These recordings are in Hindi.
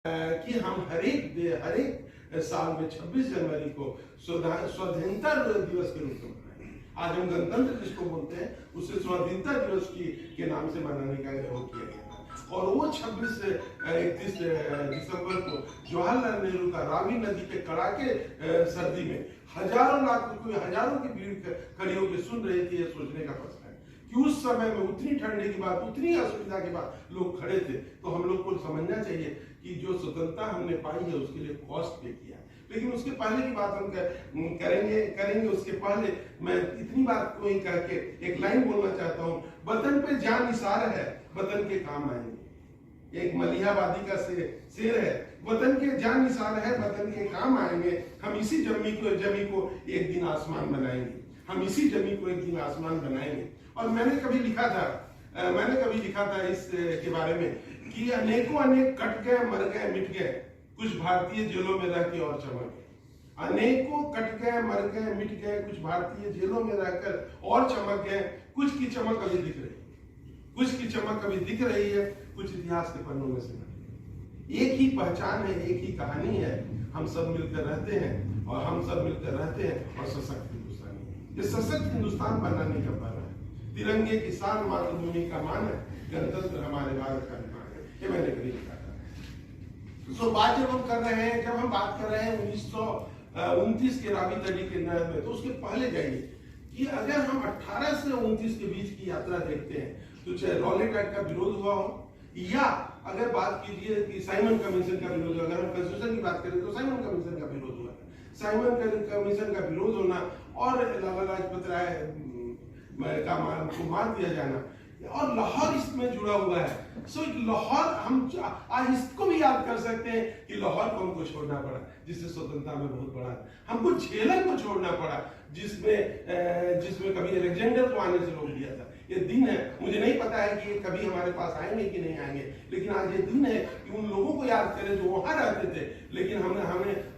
कि हम हर एक साल में 26 जनवरी को स्वाधीनता दिवस के रूप में मनाएंगे। आज हम गणतंत्र जिसको बोलते हैं उसे स्वाधीनता दिवस के नाम से मनाने का वो किया गया था। और वो 31 दिसंबर को जवाहरलाल नेहरू का रावी नदी के कड़ाके सर्दी में हजारों की भीड़ खड़ी होकर सुन रही थी। ये सोचने का प्रश्न है कि उस समय में उतनी ठंडी के बाद, उतनी असुविधा के बाद लोग खड़े थे। तो हम लोग को समझना चाहिए कि जो स्वतंत्रता हमने पाई है उसके लिए कॉस्ट पे किया है। लेकिन उसके पहले की बात हम करेंगे। उसके पहले मैं इतनी बात को ही करके एक लाइन बोलना चाहता हूँ। वतन पे जान निसार है, वतन के काम आएंगे। एक मलिहाबादी का शेर है, वतन के जान निसार है, वतन के काम आएंगे। हम इसी जमी को एक दिन आसमान बनाएंगे। हम इसी जमी को एक दिन आसमान बनाएंगे। और मैंने कभी लिखा था इस के बारे में कि अनेक कट गए, मर गए, मिट गए, कुछ भारतीय जेलों में रह के और चमक गए। अनेकों कट गए, मर गए, मिट गए, कुछ भारतीय जेलों में रहकर और चमक गए। कुछ की चमक अभी दिख रही है, कुछ इतिहास के पन्नों में से। एक ही पहचान है, एक ही कहानी है। हम सब मिलकर रहते हैं और सशक्त हिंदुस्तानी है। ये सशक्त हिंदुस्तान बनाने का पर्व है। तिरंगे की शान मातृभूमि का मान है, गणतंत्र हमारे भारत का निर्माण है। ये मैंने कभी लिखा था। बात जब हम बात कर रहे हैं 1929 के रावी तड़ी के नहर में, तो उसके पहले जाइए कि अगर हम 18 से 29 के बीच की यात्रा देखते हैं तो चाहे रॉलेट एक्ट का विरोध हुआ हो, या अगर बात कीजिए कि साइमन कमीशन का विरोध हुआ। अगर हम कॉन्स्टिट्यूशन की बात करें तो साइमन कमीशन का विरोध हुआ। साइमन कमीशन का विरोध होना और लाला लाजपत राय को मार दिया जाना, और लाहौर इसमें जुड़ा हुआ है। सो लाहौर, हम आज इसको भी याद कर सकते हैं कि लाहौर को हमको छोड़ना पड़ा, जिससे स्वतंत्रता में बहुत बड़ा हमको झेलम को छोड़ना पड़ा, जिसमें कभी अलेक्जेंडर को आने से रोक दिया था। ये दिन है, मुझे नहीं पता है कि ये कभी हमारे पास आएंगे कि नहीं आएंगे, लेकिन आज ये दिन है कि उन लोगों को याद करें जो वहां रहते थे, लेकिन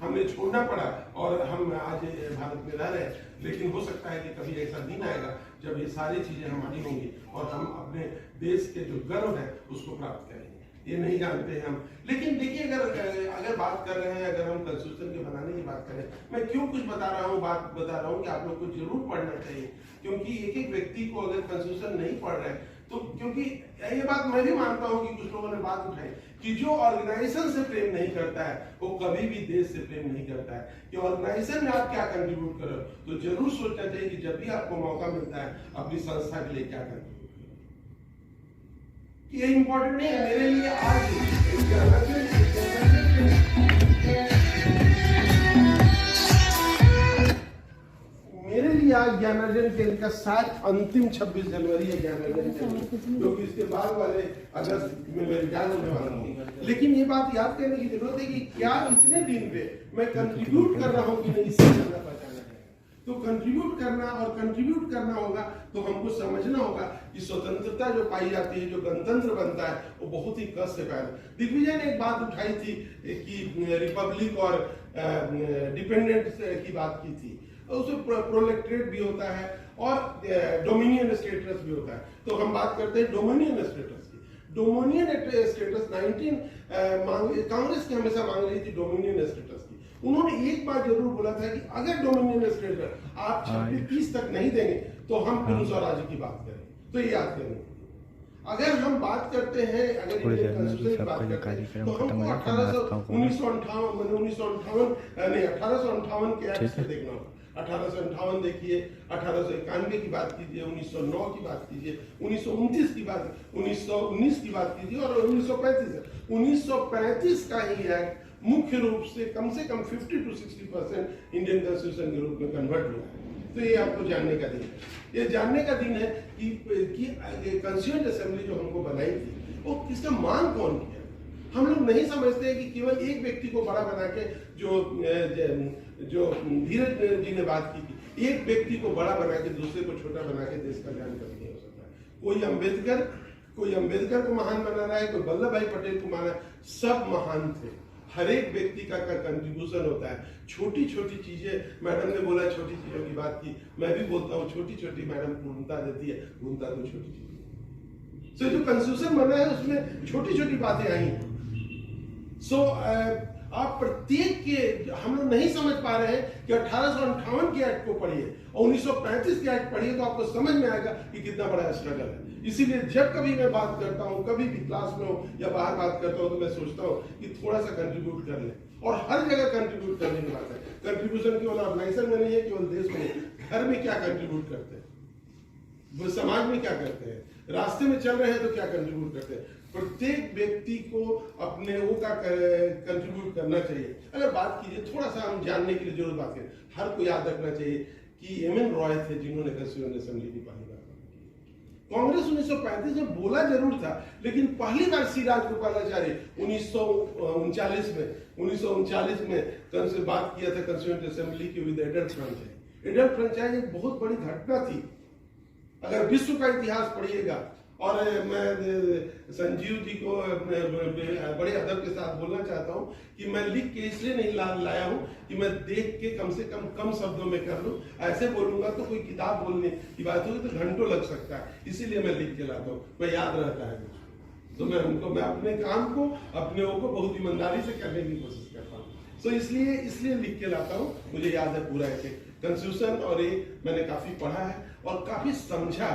हमें छोड़ना पड़ा और हम आज भारत में रह रहे हैं। लेकिन हो सकता है कि कभी ऐसा दिन आएगा जब ये सारी चीजें हमारी होंगी और हम अपने देश के जो गर्व है उसको प्राप्त करेंगे। ये नहीं जानते हैं हम। लेकिन देखिए, अगर बात कर रहे हैं, अगर हम कॉन्स्टिट्यूशन के बनाने की बात करें, मैं क्यों कुछ बता रहा हूँ कि आप लोग को जरूर पढ़ना चाहिए। क्योंकि एक व्यक्ति को अगर कॉन्स्टिट्यूशन नहीं पढ़ रहे हैं तो, क्योंकि ये बात मैं भी मानता हूं कि कुछ लोगों ने बात उठाई कि जो ऑर्गेनाइजेशन से प्रेम नहीं करता है वो कभी भी देश से प्रेम नहीं करता है। कि ऑर्गेनाइजेशन में आप क्या कंट्रीब्यूट करो, तो जरूर सोचना चाहिए कि जब भी आपको मौका मिलता है अपनी संस्था के लिए क्या कंट्रीब्यूट करो। ये इंपॉर्टेंट नहीं है मेरे लिए। आज ज्ञानार्जन केंद्र का शायद अंतिम 26 जनवरी है ज्ञानार्जन केंद्र, क्योंकि इसके बाद वाले अगस्त में मैं रिटायर होने वाला हूँ। लेकिन ये बात याद करने की जरूरत है कि क्या इतने दिन पे मैं कंट्रीब्यूट कर रहा हूँ कि नहीं, इससे ज्यादा पहचाना है। तो कंट्रीब्यूट करना होगा तो हमको समझना होगा कि स्वतंत्रता जो पाई जाती है, जो गणतंत्र बनता है, वो बहुत ही कष्ट से पैदा। दिग्विजय ने एक बात उठाई थी कि रिपब्लिक और डिपेंडेंस की बात की थी। उसमें प्रोलेक्ट्रेट भी होता है और डोमिनियन स्टेटस भी होता है। तो हम बात करते हैं डोमिनियन स्टेटस की। डोमिनियन स्टेटस कांग्रेस की हमेशा मांग रही थी डोमिनियन स्टेटस की। उन्होंने एक बात जरूर बोला था कि अगर डोमिनियन स्टेटस आप 26-30 तक नहीं देंगे तो हम फिर स्वराज्य की बात करें। तो ये याद करेंगे। अगर हम बात करते हैं, अगर इंडियन कॉन्स्टिट्यूशन की बात करते हैं, तो हमको 1858 के एक्ट से देखना होगा। 1858 देखिए, 1891 की बात कीजिए, 1909 की बात कीजिए, 1929 की बात, 1919 की बात कीजिए और 1935 का ही एक्ट मुख्य रूप से कम 50 to 60% इंडियन कॉन्स्टिट्यूशन के रूप में कन्वर्ट हुआ है। तो ये आपको जानने का दिन है। ये जानने का दिन है कि कॉन्स्टिट्यूएंट असेंबली जो हमको बनाई थी वो किसका मांग कौन किया। हम लोग नहीं समझते हैं कि केवल एक व्यक्ति को बड़ा बना के, जो धीरज जी ने बात की थी, एक व्यक्ति को बड़ा बना के दूसरे को छोटा बना के देश का कल्याण कभी नहीं हो सकता। कोई अम्बेडकर को महान बना रहा है, कोई वल्लभ भाई पटेल को माना, सब महान थे। हर एक व्यक्ति का कंट्रीब्यूशन होता है। छोटी छोटी चीजें, मैडम ने बोला छोटी चीजों की बात की, मैं भी बोलता हूँ छोटी छोटी मैडम पूर्णता देती है, पूर्णता तो छोटी चीज। जो कॉन्स्टिट्यूशन बना है उसमें छोटी छोटी बातें आई हैं। सो आप प्रत्येक के हम लोग नहीं समझ पा रहे हैं कि 1858 के एक्ट को पढ़िए और 1935 के एक्ट पढ़िए तो आपको समझ में आएगा कि कितना बड़ा स्ट्रगल है। इसीलिए जब कभी मैं बात करता हूँ, कभी भी क्लास में हो या बाहर बात करता हूँ, तो मैं सोचता हूँ कि थोड़ा सा कंट्रीब्यूट कर ले, और हर जगह कंट्रीब्यूट करने की बात है। कंट्रीब्यूशन केवल ऑर्गेनाइजेशन में नहीं है, केवल देश में नहीं, घर में क्या कंट्रीब्यूट करते हैं, वो समाज में क्या करते हैं, रास्ते में चल रहे हैं तो क्या कंट्रीब्यूट करते हैं। प्रत्येक व्यक्ति को अपने वो का कंट्रीब्यूट करना चाहिए। अगर बात कीजिए, थोड़ा सा हम जानने के लिए जरूर बात करें, हर को याद रखना चाहिए कि एमएन रॉय थे जिन्होंने कॉन्स्टिट्यूएंट असेंबली की पहली बार कांग्रेस 1935 में बोला जरूर था, लेकिन पहली बार सी राजगोपालाचारी 1939 में बात किया था कॉन्स्टिट्यूएंट असेंबली की with adult franchise. Adult franchise एक बहुत बड़ी घटना थी। अगर विश्व का इतिहास पढ़िएगा, और मैं संजीव जी को बड़े अदब के साथ बोलना चाहता हूं कि मैं लिख के इसलिए नहीं लाया हूं कि मैं देख के कम से कम शब्दों में कर लूं। ऐसे बोलूंगा तो कोई किताब बोलने की बात होगी तो घंटों लग सकता है, इसीलिए मैं लिख के लाता हूं, मैं याद रहता है। तो मैं अपने काम को, अपने वो को बहुत ईमानदारी से करने की कोशिश करता हूँ। तो इसलिए लिख के लाता हूँ, मुझे याद है पूरा है कंस्टिट्यूशन, और ये मैंने काफी पढ़ा है और काफी समझा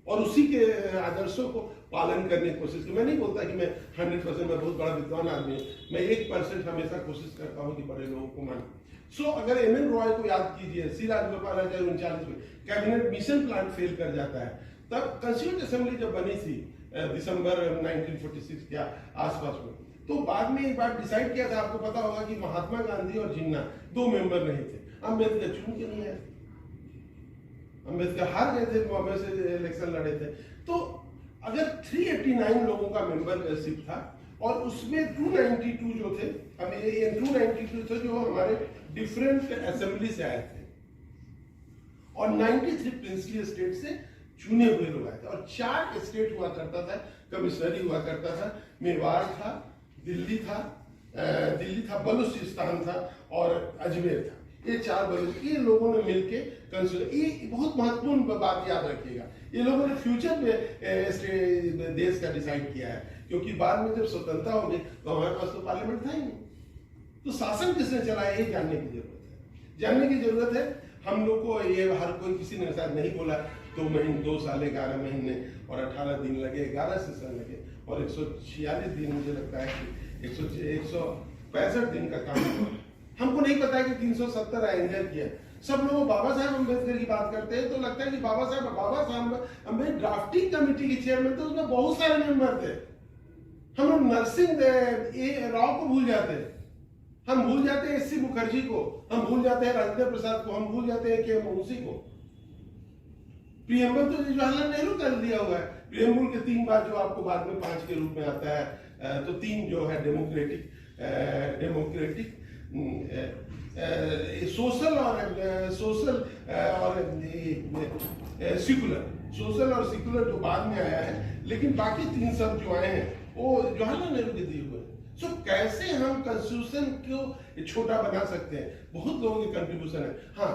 और उसी के आदर्शों को पालन करने की कोशिश की। मैं नहीं बोलता कि मैं 100% मैं बहुत बड़ा विद्वान आदमी हूँ, मैं 1% हमेशा कोशिश करता हूँ कि बड़े लोगों को माने। अगर एमएन रॉय को याद कीजिए, सी राजगोपालाचारी 1939 में कैबिनेट मिशन प्लान फेल कर जाता है, तब कॉन्स्टिट्यूएंट असेंबली जब बनी थी दिसंबर 1946 के आसपास में, तो बाद में एक बार डिसाइड किया था, आपको पता होगा कि महात्मा गांधी और जिन्ना 2 मेंबर नहीं थे, अम्बेडकर चुन के नहीं आए, अम्बेडकर हार गए थे, बॉम्बे से इलेक्शन लड़े थे। तो अगर 389 लोगों का मेंबरशिप था और उसमें 292 जो थे, अब ये 292 थे जो हमारे डिफरेंट असेंबली से आए थे, और 93 प्रिंसली स्टेट से चुने हुए लोग आए थे, और 4 स्टेट हुआ करता था, कमिश्नरी हुआ करता था, मेवाड़ था, दिल्ली था, बलूचिस्तान था और अजमेर था। ये 4 ये लोगों ने मिलके ये बहुत महत्वपूर्ण बात याद रखिएगा, ये लोगों ने फ्यूचर में देश का डिसाइड किया है, क्योंकि बाद में जब स्वतंत्रता हो गई तो हमारे पास तो पार्लियामेंट था ही नहीं, तो शासन किसने चलाया ये जानने की जरूरत है। हम लोग को ये हर कोई किसी ने शायद नहीं बोला 2 साल 11 महीने और 18 दिन लगे, 11 सेशन लगे, और 146 दिन, मुझे लगता है कि 165 दिन का काम हुआ। हमको नहीं पता है कि 370 एंजर किया। सब लोग बाबा साहब अम्बेडकर की बात करते हैं तो लगता है कि बाबा साहब अम्बेडकर ड्राफ्टिंग कमेटी के चेयरमैन थे, उसमें बहुत सारे मेंबर थे। हम लोग नरसिंह राव को भूल जाते हैं, हम भूल जाते हैं एससी मुखर्जी को, हम भूल जाते हैं राजेंद्र प्रसाद को, हम भूल जाते हैं के मुंशी को। प्रियम्बल तो जवाहरलाल नेहरू कर दिया हुआ है, प्रियम्बल के 3 बार जो आपको बाद में 5 के रूप में आता है, तो 3 जो है डेमोक्रेटिक, सोशल और सेक्युलर जो बाद में आया है, लेकिन बाकी 3 सब जो आए हैं वो जवाहरलाल नेहरू के दिए हुए हैं। कैसे हम कॉन्स्टिट्यूशन को छोटा बना सकते हैं, बहुत लोगों की कंट्रीब्यूशन है। हाँ,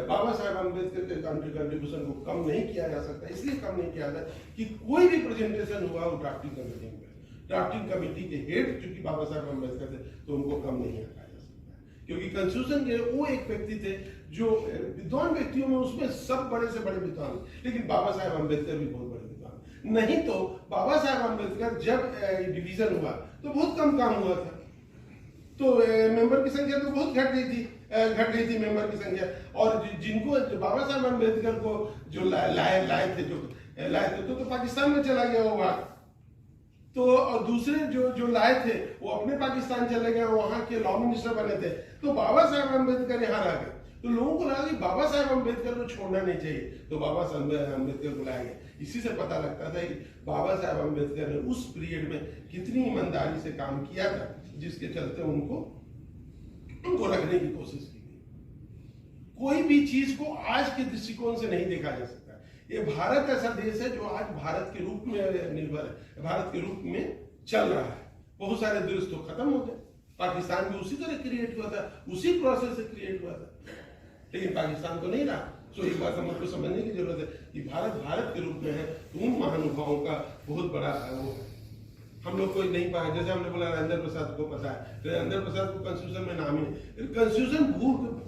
बाबा साहब अम्बेडकर के कंट्रीब्यूशन को कम नहीं किया जा सकता, इसलिए कम नहीं किया जाता कि कोई भी प्रेजेंटेशन हुआ वो ड्राफ्टिंग कमेटी में, ड्राफ्टिंग कमेटी के हेड चूंकि बाबा साहब अम्बेडकर थे तो उनको कम नहीं हटाया जा सकता, क्योंकि कॉन्स्टिट्यूशन के वो एक व्यक्ति थे जो विद्वान व्यक्तियों में, उसमें सब बड़े से बड़े विद्वान, लेकिन बाबा साहब अम्बेडकर भी बहुत बड़े विद्वान। नहीं तो बाबा साहब अम्बेडकर जब डिवीजन हुआ तो बहुत कम काम हुआ था, तो मेंबर की संख्या तो बहुत घट गई थी मेंबर की संख्या, और जिनको बाबा साहब अम्बेडकर को जो लाए थे तो पाकिस्तान में चला गया वो बात, तो और दूसरे जो लाए थे वो अपने पाकिस्तान चले गए, वहां के लॉ मिनिस्टर बने थे, तो बाबा साहब अम्बेडकर यहाँ रह गए। तो लोगों को लगा कि बाबा साहब अम्बेडकर को छोड़ना नहीं चाहिए, तो बाबा साहब अम्बेडकर को लाया गया। इसी से पता लगता था कि बाबा साहब अम्बेडकर ने उस पीरियड में कितनी ईमानदारी से काम किया था, जिसके चलते उनको रखने की कोशिश की गई। कोई भी चीज को आज के दृष्टिकोण से नहीं देखा जा सकता। ये भारत ऐसा देश है जो आज भारत के रूप में निर्भर है, भारत के रूप में चल रहा है। बहुत सारे देश तो खत्म हो गए, पाकिस्तान भी उसी तरह क्रिएट हुआ था, उसी प्रोसेस से क्रिएट हुआ था, लेकिन पाकिस्तान तो नहीं रहा। सो एक बात हमको समझने की जरूरत है कि भारत के रूप में है, तो उन महानुभावों का बहुत बड़ा वो है। हम लोग को नहीं पाया, जैसे हमने बोला राजेंद्र प्रसाद को पता है, राजेंद्र प्रसाद को कॉन्स्टिट्यूशन में नाम ही नहीं, कॉन्स्टिट्यूशन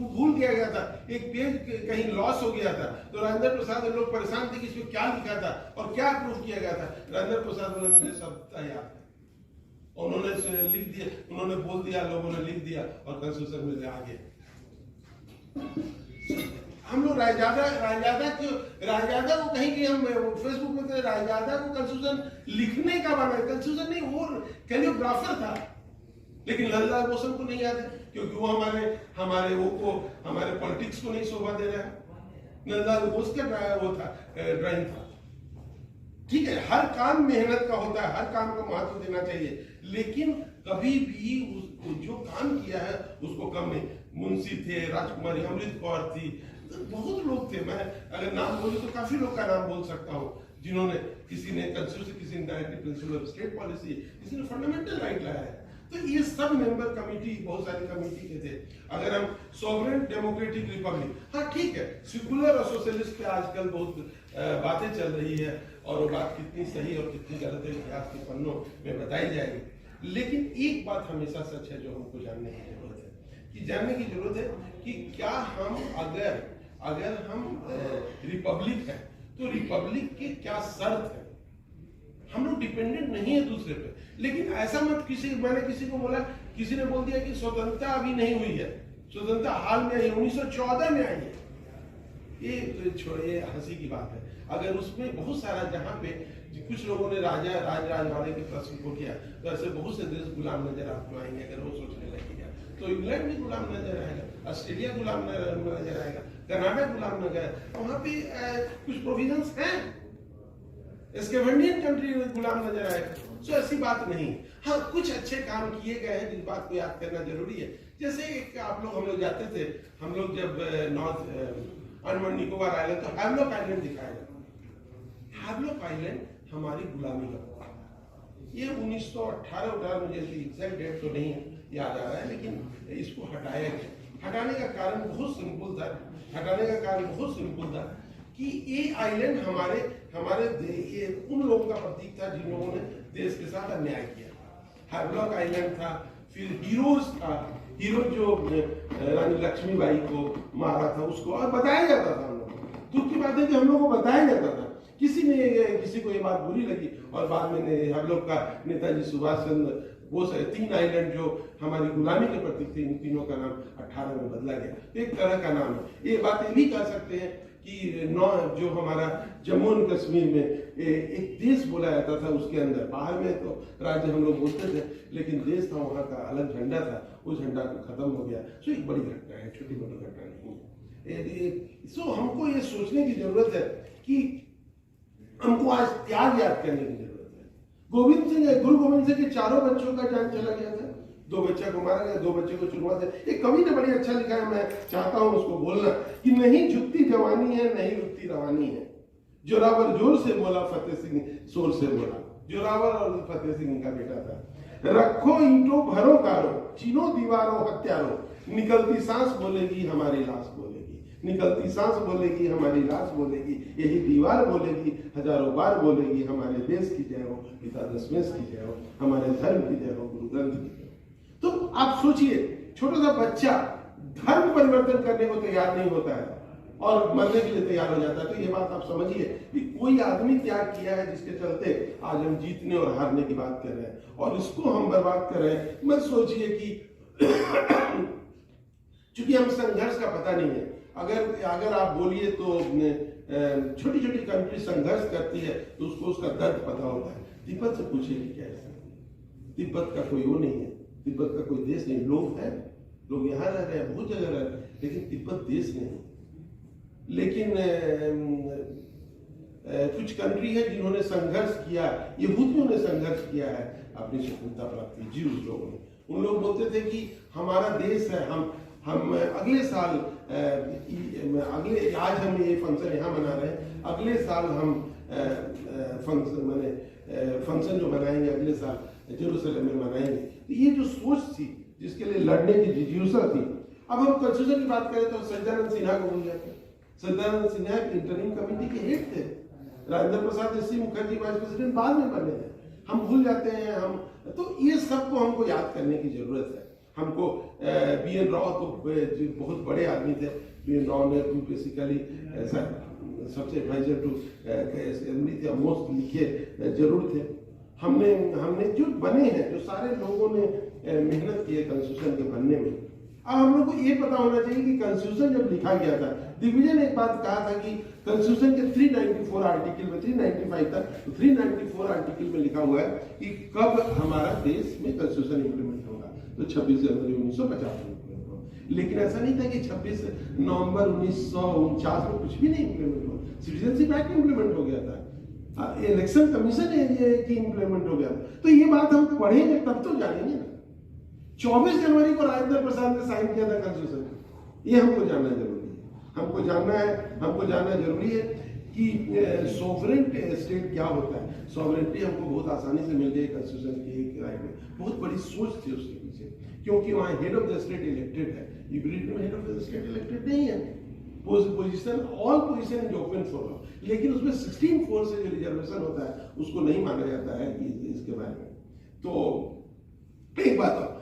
भूल किया गया था, एक पेज कहीं लॉस हो गया था, तो राजेंद्र प्रसाद लोग परेशान थे कि इसमें क्या लिखा था और क्या प्रूफ किया गया था। राजेंद्र प्रसाद ने मुझे सब याद है, उन्होंने लिख दिया, उन्होंने बोल दिया, लोगों ने लिख दिया और कॉन्स्टिट्यूशन में आ गया। हम लोग रायजादा को कहीं कि हम फेसबुक में रायजादा को कॉन्स्टिट्यूशन लिखने का बना, कॉन्स्टिट्यूशन नहीं, वो कैलियोग्राफर था, लेकिन लालदास बोसन को नहीं याद है क्योंकि वो हमारे पॉलिटिक्स को नहीं शोभा दे रहा है। लालदास बोस का वो था, ड्राइंग था। ठीक है, हर काम मेहनत का होता है, हर काम को महत्व देना चाहिए, लेकिन कभी भी जो काम किया है उसको कम नहीं। मुंशी थे, राजकुमारी अमृत कौर थी, बहुत लोग थे, मैं अगर नाम बोलूं तो काफी लोग का नाम बोल सकता हूं जिन्होंने, किसी ने कॉन्स्टिट्यूशन, किसी ने directive principle of state policy, किसी ने फंडामेंटल राइट लाया है। तो ये सब मेंबर कमेटी, बहुत सारी कमेटी के थे। अगर हम सॉवरेन डेमोक्रेटिक रिपब्लिक, हाँ ठीक है, सेकुलर और सोशलिस्ट पे आजकल बहुत बातें चल रही है और वो बात कितनी सही और कितनी गलत है इतिहास के पन्नों में बताई जाएगी, लेकिन एक बात हमेशा सच है जो हमको जानने की जरूरत है कि क्या हम अगर हम रिपब्लिक है तो रिपब्लिक के क्या शर्त है। हम लोग डिपेंडेंट नहीं है दूसरे पे, लेकिन ऐसा मत मैंने किसी को बोला, किसी ने बोल दिया कि स्वतंत्रता अभी नहीं हुई है, स्वतंत्रता हाल में आई, 1914 में आई है। ये छोड़िए, हंसी की बात है। अगर उसमें बहुत सारा, जहाँ पे कुछ लोगों ने राजवाड़े के प्रश्न को किया, तो ऐसे बहुत से देश गुलाम नजर आपको आएंगे अगर वो सोचने लगेगा। तो इंग्लैंड भी गुलाम नजर आएगा, ऑस्ट्रेलिया गुलाम नजर आएगा, कनाडा गुलाम नजर आएगा, वहां पे कुछ प्रोविजंस हैं, स्कैवेंडियन कंट्री में गुलाम नजर आएगा। सो ऐसी बात नहीं। हाँ, कुछ अच्छे काम किए गए हैं जिस बात को याद करना जरूरी है। जैसे एक हम लोग जाते थे, हम लोग जब नॉर्थ अंडमान निकोबार आइलैंड, तो हैवलॉक आइलैंड दिखाया जाता। हैवलॉक आइलैंड हमारी गुलामी का, ये 1918 मुझे एग्जैक्ट डेट तो नहीं याद आ रहा है, लेकिन इसको हटाया गया। हटाने का कारण बहुत सिंपल था कि ये आइलैंड हमारे ये उन लोगों का प्रतीक था जिन लोगों ने देश के साथ अन्याय किया। हैवलॉक आइलैंड था, फिर हीरोज था, हीरो जो रानी लक्ष्मीबाई को मारा था उसको, और बताया जाता था हम लोग। दुख की बात है कि हम लोग को बताया जाता था, किसी को ये बात बुरी लगी, और बाद में हम लोग का नेताजी सुभाष चंद्र बोस, 3 आइलैंड जो हमारी गुलामी के प्रतीक थे, इन तीनों का नाम 18 में बदला गया। एक तरह का नाम है। ये बात ये भी कह सकते हैं कि जो हमारा जम्मू एंड कश्मीर में एक देश बोला जाता था, उसके अंदर, बाहर में तो राज्य हम लोग बोलते थे, लेकिन देश था, वहाँ का अलग झंडा था, उस झंडा को खत्म हो गया। सो एक बड़ी घटना है, छोटी मोटी घटना नहीं है। सो हमको ये सोचने की जरूरत है कि हमको आज त्याग याद करने की जरूरत है। गुरु गोविंद सिंह के 4 बच्चों का जान चला गया था, 2 बच्चे को मारा गया, 2 बच्चे को चुनवा से। एक कवि ने बड़ी अच्छा लिखा है, मैं चाहता हूं उसको बोलना, कि नहीं झुकती जवानी है, नहीं रुकती रवानी है, जोरावर जोर से बोला, फतेह सिंह शोर से बोला। जोरावर और फतेह सिंह का बेटा था। रखो ईंटों भरो गारो, चीनो दीवारों हत्यारों, निकलती सांस बोलेगी हमारी लाश बोलेगी, निकलती सांस बोलेगी हमारी लाश बोलेगी, यही दीवार बोलेगी हजारों बार बोलेगी, हमारे देश की जय हो, पिता दशमेश की जय हो, हमारे धर्म की जय हो, गुरु ग्रंथ की जय हो। तो आप सोचिए, छोटा सा बच्चा धर्म परिवर्तन करने को तैयार नहीं होता है और मरने के लिए तैयार हो जाता है। तो ये बात आप समझिए कि कोई आदमी त्याग किया है जिसके चलते आज हम जीतने और हारने की बात कर रहे हैं, और इसको हम बर्बाद कर रहे हैं। मत सोचिए कि चूंकि हम संघर्ष का पता नहीं है, अगर आप बोलिए तो छोटी छोटी कंट्री संघर्ष करती है तो उसको उसका दर्द पता होता है। तिब्बत से पूछिए कि क्या है, तिब्बत का कोई वो नहीं है, तिब्बत का कोई देश नहीं। लोग हैं, लोग यहाँ रह रहे हैं, बहुत जगह रह रहे हैं, लेकिन तिब्बत देश नहीं। लेकिन कुछ कंट्री है जिन्होंने संघर्ष किया, यहूदियों ने संघर्ष किया है अपनी स्वतंत्रता प्राप्त की। जीव लोगों ने, उन लोग बोलते थे कि हमारा देश है, हम अगले साल आज हम ये फंक्शन यहाँ मना रहे हैं, अगले साल हम फंक्शन जो मनाएंगे अगले साल जेरूसलम में मनाएंगे। तो ये जो सोच थी जिसके लिए लड़ने की जिज्ञासा थी। अब हम कॉन्स्टिट्यूशन की बात करें तो सच्चिदानंद सिन्हा को भूल जाते हैं। सच्चिदानंद सिन्हा इंटरिम कमेटी के हेड थे। Rajendra Prasad SC Mukherjee vice president बाद में बने थे। हम भूल जाते हैं। हम तो ये सबको हमको याद करने की जरूरत है। हमको BN राव तो बहुत बड़े आदमी थे। BN राव ने तो बेसिकली ऐसा सबसे एडवाइजर टू असेंबली थे, मोस्ट लिखे जरूर थे। हमने जो बने हैं, जो सारे लोगों ने मेहनत की है कॉन्स्टिट्यूशन के बनने में। अब हम लोग को ये पता होना चाहिए कि कॉन्स्टिट्यूशन जब लिखा गया था, दिग्विजय ने एक बात कहा था कि कॉन्स्टिट्यूशन के 394 आर्टिकल में, 395 तक, तो 394 आर्टिकल में लिखा हुआ है कि कब हमारा देश में कॉन्स्टिट्यूशन इंप्लीमेंट होगा, तो 26 जनवरी 1950 में इंप्लीमेंट होगा। लेकिन ऐसा नहीं था कि 26 नवंबर 1949 में कुछ भी नहीं इंप्लीमेंट हुआ। सिटीजनशिप एक्ट इंप्लीमेंट हो गया था, इलेक्शन कमीशन की इंप्लीमेंट हो गया। तो ये बात हम पढ़ेंगे तब तो जानेंगे ना। 24 जनवरी को राजेंद्र प्रसाद ने साइन किया था कॉन्स्टिट्यूशन, ये हमको जानना जरूरी है। हमको जानना जरूरी है कि सोवरेन स्टेट क्या होता है। सॉवरेनिटी हमको बहुत आसानी से मिल गई कॉन्स्टिट्यूशन की एक राय में। बहुत बड़ी सोच थी उसके पीछे, क्योंकि वहाँ head of the state elected है। यूनिट में head of the state elected नहीं है। Position, all position is open for all, लेकिन उसमें 16(4) से जो रिजर्वेशन होता है उसको नहीं माना जाता है कि इसके बारे में। तो एक बात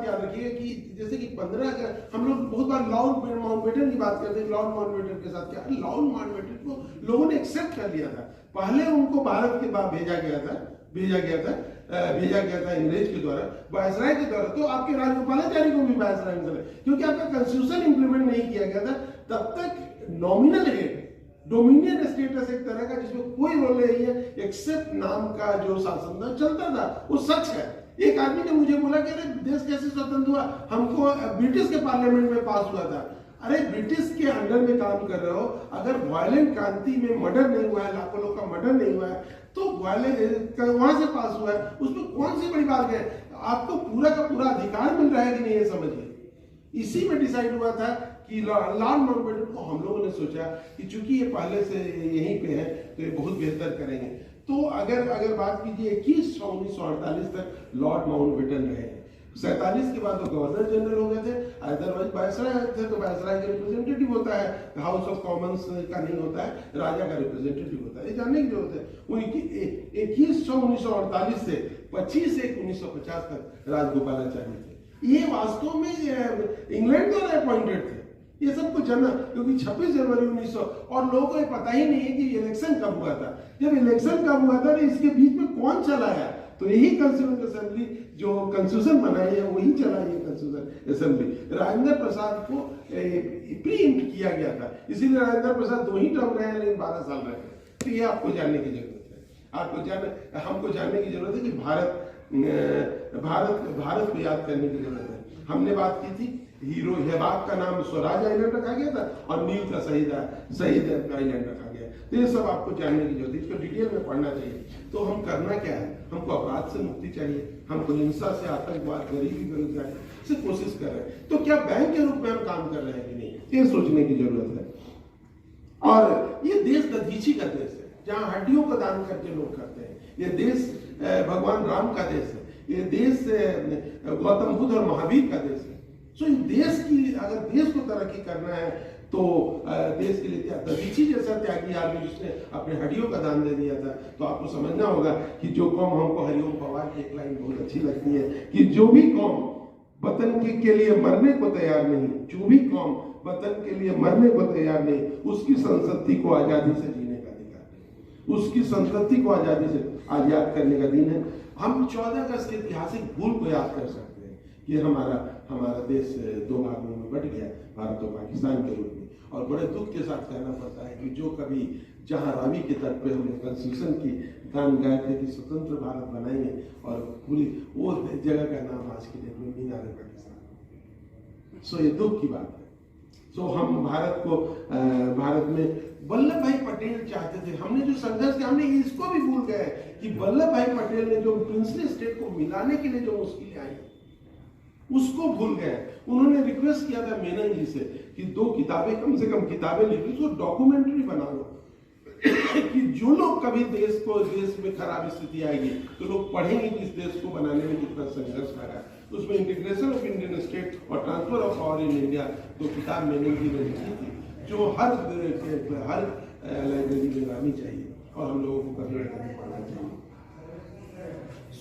याद रखिए कि जैसे कि 15 अगर हम लोग बहुत बार लॉर्ड माउंटबेटन की बात करते हैं, लॉर्ड माउंटबेटन के साथ क्या, लॉर्ड माउंटबेटन को लोगों ने एक्सेप्ट कर लिया था। पहले उनको भारत के बाद भेजा गया था अंग्रेज के द्वारा, वायसराय के द्वारा। तो आपके राजगोपालाचारी को भी वायसराय में, क्योंकि आपका कॉन्स्टिट्यूशन इंप्लीमेंट नहीं किया गया था तब तक। नॉमिनल हेड, डोमिनियन स्टेटस एक तरह का जिसमें कोई रोल नहीं है एक्सेप्ट नाम का जो शासन चलता था, वो सच है। एक आदमी ने मुझे बोला कि अरे देश कैसे स्वतंत्र हुआ, हमको ब्रिटिश के पार्लियामेंट में पास हुआ था। अरे ब्रिटिश के अंडर में काम कर रहे हो, अगर वायलेंट क्रांति में मर्डर नहीं हुआ है, लाखों लोग का मर्डर नहीं हुआ है, तो वायलेंट वहां से पास हुआ है, उसमें कौन सी बड़ी बात है। आपको पूरा का पूरा अधिकार मिल रहा है कि नहीं, ये समझिए। इसी में डिसाइड हुआ था कि लॉर्ड माउंटबेटन को हम लोगों ने सोचा कि चूंकि ये पहले से यहीं पे है तो ये बहुत बेहतर करेंगे। तो अगर बात कीजिए 1948 तक लॉर्ड माउंटबेटन रहे। 47 के बाद तो गवर्नर जनरल हो गए थे। अदरवाइज वायसराय थे, तो वायसराय का रिप्रेजेंटेटिव होता है, हाउस ऑफ कॉमन्स का नहीं होता है, राजा का रिप्रेजेंटेटिव होता है। ये जानने की जरूरत है। 1948 से 25/1/1950 तक राजगोपालाचारी थे। ये वास्तव में इंग्लैंड द्वारा अपॉइंटेड थे। ये सबको जानना, क्योंकि 26 जनवरी 1900 और लोगों को ये पता ही नहीं है कि इलेक्शन कब हुआ था। जब इलेक्शन कब हुआ था, तो इसके बीच में कौन चलाया, तो यही कॉन्स्टिट्यूएंट असेंबली जो कॉन्स्टिट्यूशन बनाई है वही चलाई है कॉन्स्टिट्यूशन असेंबली। राजेंद्र प्रसाद को प्रीएम्प्ट किया गया था, इसीलिए राजेंद्र प्रसाद 2 ही टर्म रहे, लेकिन 12 साल रहे। तो ये आपको जानने की जरूरत है। हमको जानने की जरूरत है कि भारत को याद करने की जरूरत है। हमने बात की थी हीरो हेबाक का नाम स्वराज आइलैंड रखा गया था और नील का शहीद आइलैंड रखा गया। तो ये सब आपको जानने की जरूरत है, इसको डिटेल में पढ़ना चाहिए। तो हम करना क्या है, हमको अपराध से मुक्ति चाहिए, हमको हिंसा से, आतंकवाद, गरीबी, बेरोजगारी से कोशिश कर रहे हैं। तो क्या बैंक के रूप में हम काम कर रहे हैं कि नहीं, ये सोचने की जरूरत है। और ये देश दधीची का देश है, जहाँ हड्डियों को दान करके लोग करते हैं। ये देश भगवान राम का देश है, ये देश गौतम बुद्ध और महावीर का देश है। सो देश की, अगर देश को तरक्की करना है तो देश के लिए दधीची जैसा त्यागी आदमी जिसने अपने हड्डियों का दान दे दिया था, तो आपको समझना होगा कि जो कौम, हमको हरिओम पवार की एक लाइन बहुत अच्छी लगती है कि जो भी कौम वतन के लिए मरने को तैयार नहीं, जो भी कौम वतन के लिए मरने को तैयार नहीं, उसकी संस्कृति को आजादी से जीने का अधिकार नहीं, उसकी संस्कृति को आजादी से आजाद करने का दिन है। हम 14 अगस्त के ऐतिहासिक भूल को याद कर सकते हैं कि हमारा देश 2 भागों में बट गया, भारत और पाकिस्तान के रूप में। और बड़े दुख के साथ कहना पड़ता है कि जो कभी जहां रावी के तट पे हमने कॉन्स्टिट्यूशन की गान गाए थे कि स्वतंत्र भारत बनाएंगे, और पूरी वो जगह का नाम आज के डेट में मीनार पाकिस्तान। सो ये दुख की बात है। सो हम भारत में वल्लभ भाई पटेल चाहते थे, हमने जो संघर्ष किया, हमने इसको भी भूल गए कि वल्लभ भाई पटेल ने जो प्रिंसली स्टेट को मिलाने के लिए जो मुश्किलें आई उसको भूल गए। उन्होंने रिक्वेस्ट किया था मेनन जी से कि 2 किताबें, कम से कम किताबें लिखी, उसको डॉक्यूमेंट्री बना लो कि जो लोग कभी देश में खराब स्थिति आएगी तो लोग पढ़ेंगे कि इस देश को बनाने में कितना संघर्ष लगा है। उसमें इंटीग्रेशन ऑफ इंडियन स्टेट और transfer of power in India 2 किताब मेनन जी ने लिखी थी, जो हर लाइब्रेरी में लानी चाहिए और हम लोगों को कभी पढ़ना चाहिए।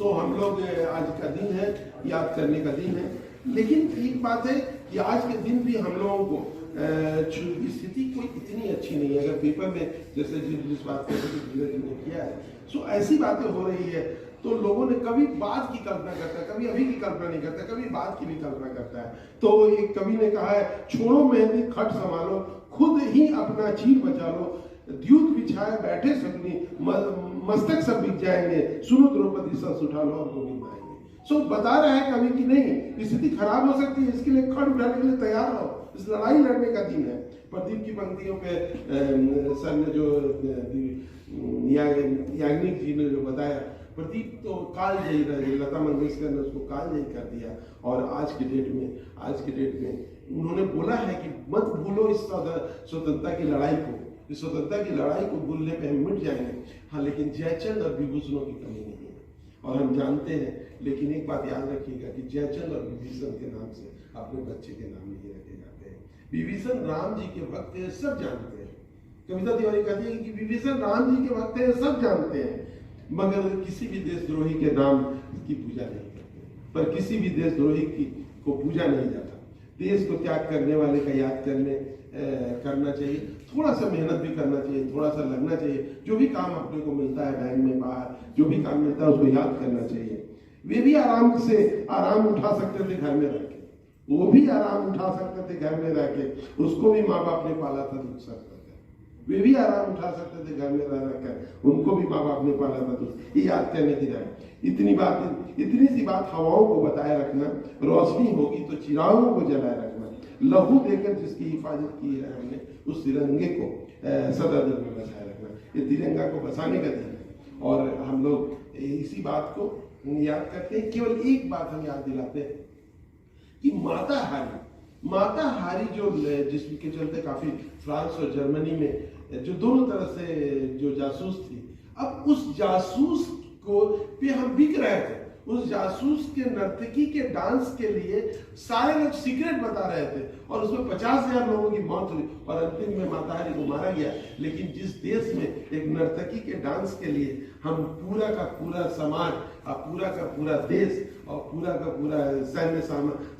सो हम लोग आज का दिन है, याद करने का दिन है। लेकिन एक बात है कि आज के दिन भी हम लोगों को स्थिति कोई इतनी अच्छी नहीं है। अगर पेपर में जैसे जिस बात को धीरज ने किया है, सो ऐसी बातें हो रही है तो लोगों ने कभी बाद की कल्पना करता है, कभी अभी की कल्पना नहीं करता, कभी बाद की भी कल्पना करता है। तो एक कवि ने कहा है, छोड़ो मेहंदी खट संभालो, खुद ही अपना चीर बचा लो, द्यूत बिछाए बैठे सपनी, मस्तक सब बिक जाएंगे, सुनो द्रौपदी सस उठा लो और गोविंद आएंगे। सो बता रहा है कवि कि नहीं, स्थिति खराब हो सकती है, इसके लिए खड़ उठाने के लिए तैयार रहो, इस लड़ाई लड़ने का दिन है। प्रदीप की पंक्तियों पे सर ने जो याग्निक जी ने जो बताया, प्रदीप तो कालजयी रहे, लता मंगेशकर ने उसको कालजयी कर दिया। और आज के डेट में उन्होंने बोला है कि मत भूलो इस स्वतंत्रता की लड़ाई को, इस स्वतंत्रता की लड़ाई को भूलने पे हम मिट जाएंगे। हाँ, लेकिन जयचंद और विभूषणों की कमी नहीं है, और हम जानते हैं। लेकिन एक बात याद रखिएगा कि जयचंद और विभीषण के नाम से अपने बच्चे के नाम नहीं रखे जाते हैं। विभीषण राम जी के वक्त है, सब जानते हैं। कविता तिवारी कहती है कि विभीषण राम जी के वक्त है, सब जानते हैं, मगर किसी भी देशद्रोही के नाम की पूजा नहीं करते, पर किसी भी देशद्रोही को पूजा नहीं जाता। देश को त्याग करने वाले का याद करना चाहिए, थोड़ा सा मेहनत भी करना चाहिए, थोड़ा सा लगना चाहिए। जो भी काम अपने को मिलता है बैंक में, बाहर जो भी काम मिलता है उसको याद करना चाहिए। वे भी आराम उठा सकते थे घर में रह के, वो भी आराम उठा सकते थे घर में रह के, उसको भी माँ बाप ने पाला था दुख सह कर। वे भी आराम उठा सकते थे घर में रह कर, उनको भी माँ बाप ने पाला था दुख। ये याद करने की जाए, इतनी सी बात हवाओं को बताए रखना, रोशनी होगी तो चिरागों को जलाए रखना, लहू देकर जिसकी हिफाजत की है हमने, उस तिरंगे को सदा दिल में बचाए रखना। ये तिरंगा को बचाने का दिन है, और हम लोग इसी बात को याद करते हैं। केवल एक बात हम याद दिलाते हैं कि माता हारी जो जिसके चलते काफी फ्रांस और जर्मनी में जो दोनों तरह से जो जासूस थी, अब उस जासूस को पे हम बिक रहे थे। उस जासूस के नर्तकी के डांस के लिए सारे लोग सीक्रेट बता रहे थे, और उसमें 50,000 लोगों की मौत हुई, और अंतिम में माता हारी को मारा गया। लेकिन जिस देश में एक नर्तकी के डांस के लिए हम पूरा का पूरा समाज और पूरा का पूरा देश और पूरा का पूरा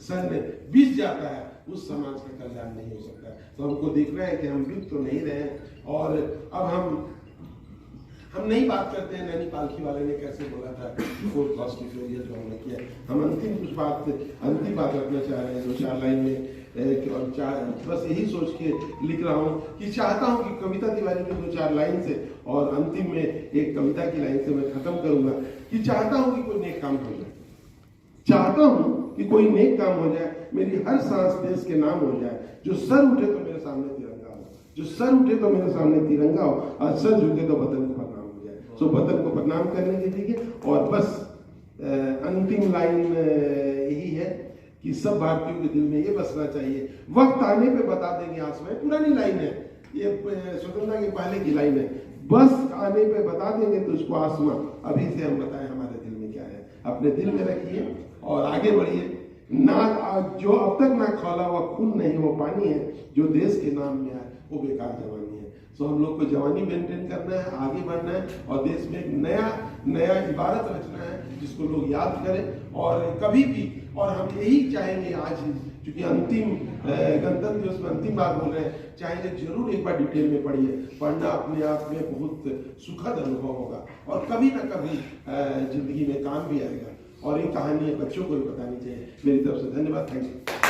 सैन्य बीत जाता है, उस समाज का कल्याण नहीं हो सकता। तो हमको देखना है कि हम बिक तो नहीं रहे। और अब हम नहीं बात करते हैं नैनी पालकी वाले ने कैसे बोला था, फोर्थ कॉस्टिफियर जो हमने किया। हम अंतिम बात रखना चाह रहे हैं 2-4 लाइन में, और बस यही सोच के लिख रहा हूँ कि चाहता हूँ कि कविता तिवारी के 2-4 लाइन से और अंतिम में एक कविता की लाइन से मैं खत्म करूंगा कि चाहता हूँ कि कोई नेक काम हो जाए, चाहता हूँ कि कोई नेक काम हो जाए, मेरी हर सांस देश के नाम हो जाए, जो सर उठे तो मेरे सामने तिरंगा हो, जो सर उठे तो मेरे सामने तिरंगा हो, और सर झुके तो वतन को प्रणाम हो जाए। सो वतन को प्रणाम करने के लिए, और बस अंतिम लाइन यही है कि सब भारतीयों के दिल में ये बसना चाहिए, वक्त आने पे बता देंगे आसमां। पुरानी लाइन है ये, स्वतंत्रता के पहले की लाइन है, बस आने पे बता देंगे तुझको आसमां, अभी से हम बताएं हमारे दिल में क्या है। अपने दिल में रखिए और आगे बढ़िए। ना जो अब तक ना खौला हुआ खून नहीं वो पानी है, जो देश के नाम में आए वो बेकार जवानी है। सो हम लोग को जवानी मेंटेन करना है, आगे बढ़ना है, और देश में एक नया इबारत रचना है जिसको लोग याद करें। और कभी भी, और हम यही चाहेंगे आज, क्योंकि अंतिम गणतंत्र दिवस में अंतिम बात बोल रहे हैं, चाहेंगे जरूर एक बार डिटेल में पढ़िए। पढ़ना अपने आप में बहुत सुखद अनुभव होगा, और कभी ना कभी जिंदगी में काम भी आएगा। और ये कहानी बच्चों को भी बतानी चाहिए। मेरी तरफ से धन्यवाद, थैंक यू।